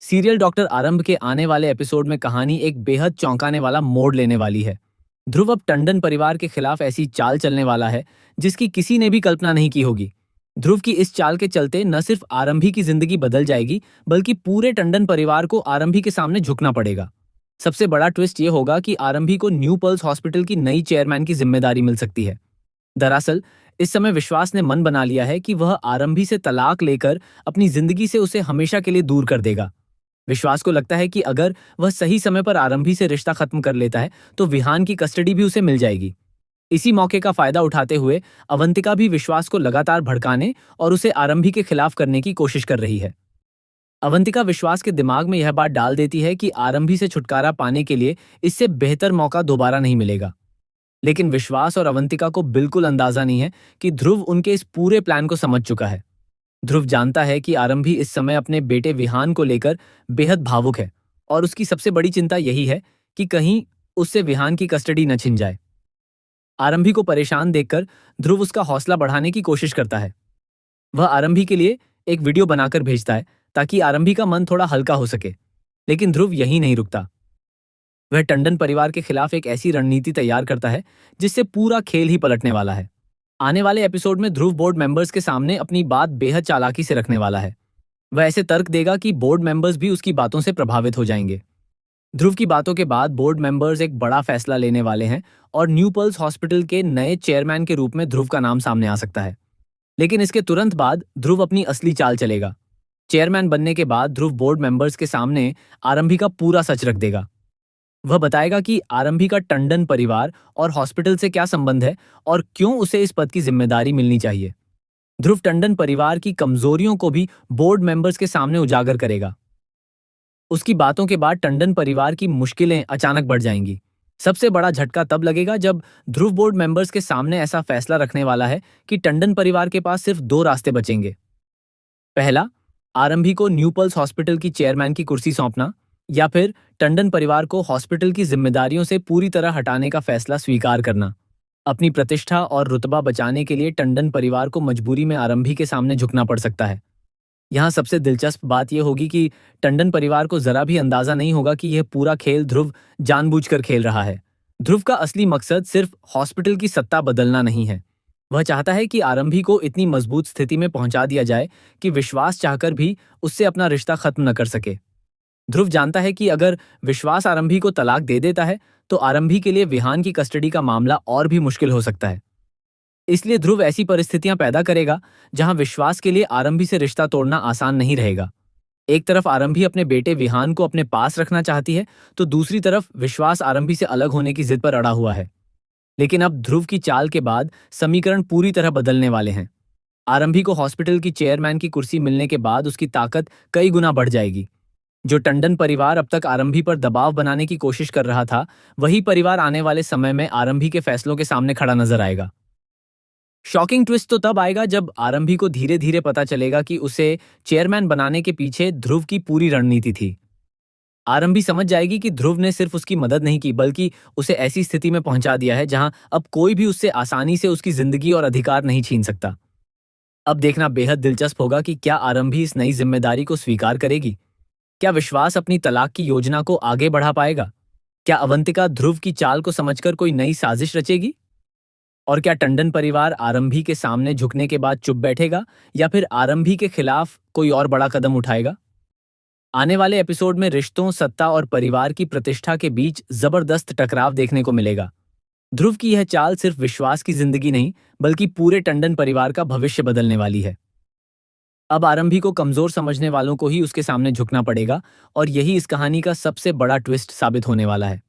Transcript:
Serial doctor आरंभ के आने वाले एपिसोड में कहानी एक बेहद चौंकाने वाला मोड़ लेने वाली है। ध्रुव अब टंडन परिवार के खिलाफ ऐसी चाल चलने वाला है जिसकी किसी ने भी कल्पना नहीं की होगी। ध्रुव की इस चाल के चलते न सिर्फ आरंभी की जिंदगी बदल जाएगी बल्कि पूरे टंडन परिवार को आरंभी के सामने झुकना पड़ेगा। सबसे बड़ा ट्विस्ट ये होगा कि आरंभी को न्यू पर्ल्स हॉस्पिटल की नई चेयरमैन की जिम्मेदारी मिल सकती है। दरअसल इस समय विश्वास ने मन बना लिया है कि वह आरंभी से तलाक लेकर अपनी जिंदगी से उसे हमेशा के लिए दूर कर देगा। विश्वास को लगता है कि अगर वह सही समय पर आरंभी से रिश्ता खत्म कर लेता है तो विहान की कस्टडी भी उसे मिल जाएगी। इसी मौके का फायदा उठाते हुए अवंतिका भी विश्वास को लगातार भड़काने और उसे आरंभी के खिलाफ करने की कोशिश कर रही है। अवंतिका विश्वास के दिमाग में यह बात डाल देती है कि आरंभी से छुटकारा पाने के लिए इससे बेहतर मौका दोबारा नहीं मिलेगा। लेकिन विश्वास और अवंतिका को बिल्कुल अंदाजा नहीं है कि ध्रुव उनके इस पूरे प्लान को समझ चुका है। ध्रुव जानता है कि आरंभी इस समय अपने बेटे विहान को लेकर बेहद भावुक है और उसकी सबसे बड़ी चिंता यही है कि कहीं उससे विहान की कस्टडी न छिन जाए। आरंभी को परेशान देखकर ध्रुव उसका हौसला बढ़ाने की कोशिश करता है। वह आरंभी के लिए एक वीडियो बनाकर भेजता है ताकि आरंभी का मन थोड़ा हल्का हो सके। लेकिन ध्रुव यहीं नहीं रुकता। वह टंडन परिवार के खिलाफ एक ऐसी रणनीति तैयार करता है जिससे पूरा खेल ही पलटने वाला है। आने वाले एपिसोड में ध्रुव बोर्ड मेंबर्स के सामने अपनी बात बेहद चालाकी से रखने वाला है। वह ऐसे तर्क देगा कि बोर्ड मेंबर्स भी उसकी बातों से प्रभावित हो जाएंगे। ध्रुव की बातों के बाद बोर्ड मेंबर्स एक बड़ा फैसला लेने वाले हैं और न्यू पर्ल्स हॉस्पिटल के नए चेयरमैन के रूप में ध्रुव का नाम सामने आ सकता है। लेकिन इसके तुरंत बाद ध्रुव अपनी असली चाल चलेगा। चेयरमैन बनने के बाद ध्रुव बोर्ड मेंबर्स के सामने आरंभी का पूरा सच रख देगा। वह बताएगा कि आरंभी का टंडन परिवार और हॉस्पिटल से क्या संबंध है और क्यों उसे इस पद की जिम्मेदारी मिलनी चाहिए। ध्रुव टंडन परिवार की कमजोरियों को भी बोर्ड मेंबर्स के सामने उजागर करेगा। उसकी बातों के बाद टंडन परिवार की मुश्किलें अचानक बढ़ जाएंगी। सबसे बड़ा झटका तब लगेगा जब ध्रुव बोर्ड मेंबर्स के सामने ऐसा फैसला रखने वाला है कि टंडन परिवार के पास सिर्फ दो रास्ते बचेंगे। पहला, आरंभी को न्यू पर्ल्स हॉस्पिटल की चेयरमैन की कुर्सी सौंपना, या फिर टंडन परिवार को हॉस्पिटल की जिम्मेदारियों से पूरी तरह हटाने का फैसला स्वीकार करना। अपनी प्रतिष्ठा और रुतबा बचाने के लिए टंडन परिवार को मजबूरी में आरंभी के सामने झुकना पड़ सकता है। यहाँ सबसे दिलचस्प बात यह होगी कि टंडन परिवार को जरा भी अंदाजा नहीं होगा कि यह पूरा खेल ध्रुव जानबूझकर खेल रहा है। ध्रुव का असली मकसद सिर्फ हॉस्पिटल की सत्ता बदलना नहीं है। वह चाहता है कि आरंभी को इतनी मजबूत स्थिति में पहुंचा दिया जाए कि विश्वास चाहकर भी उससे अपना रिश्ता खत्म न कर सके। ध्रुव जानता है कि अगर विश्वास आरंभी को तलाक दे देता है तो आरंभी के लिए विहान की कस्टडी का मामला और भी मुश्किल हो सकता है। इसलिए ध्रुव ऐसी परिस्थितियां पैदा करेगा जहां विश्वास के लिए आरंभी से रिश्ता तोड़ना आसान नहीं रहेगा। एक तरफ आरंभी अपने बेटे विहान को अपने पास रखना चाहती है तो दूसरी तरफ विश्वास आरंभी से अलग होने की जिद पर अड़ा हुआ है। लेकिन अब ध्रुव की चाल के बाद समीकरण पूरी तरह बदलने वाले हैं। आरंभी को हॉस्पिटल की चेयरमैन की कुर्सी मिलने के बाद उसकी ताकत कई गुना बढ़ जाएगी। जो टंडन परिवार अब तक आरंभी पर दबाव बनाने की कोशिश कर रहा था, वही परिवार आने वाले समय में आरंभी के फैसलों के सामने खड़ा नजर आएगा। शॉकिंग ट्विस्ट तो तब आएगा जब आरंभी को धीरे धीरे पता चलेगा कि उसे चेयरमैन बनाने के पीछे ध्रुव की पूरी रणनीति थी। आरंभी समझ जाएगी कि ध्रुव ने सिर्फ उसकी मदद नहीं की बल्कि उसे ऐसी स्थिति में पहुंचा दिया है जहां अब कोई भी उससे आसानी से उसकी जिंदगी और अधिकार नहीं छीन सकता। अब देखना बेहद दिलचस्प होगा कि क्या आरंभी इस नई जिम्मेदारी को स्वीकार करेगी। क्या विश्वास अपनी तलाक की योजना को आगे बढ़ा पाएगा? क्या अवंतिका ध्रुव की चाल को समझकर कोई नई साजिश रचेगी? और क्या टंडन परिवार आरंभी के सामने झुकने के बाद चुप बैठेगा या फिर आरंभी के खिलाफ कोई और बड़ा कदम उठाएगा? आने वाले एपिसोड में रिश्तों, सत्ता और परिवार की प्रतिष्ठा के बीच जबरदस्त टकराव देखने को मिलेगा। ध्रुव की यह चाल सिर्फ विश्वास की जिंदगी नहीं बल्कि पूरे टंडन परिवार का भविष्य बदलने वाली है। अब आरंभी को कमजोर समझने वालों को ही उसके सामने झुकना पड़ेगा और यही इस कहानी का सबसे बड़ा ट्विस्ट साबित होने वाला है।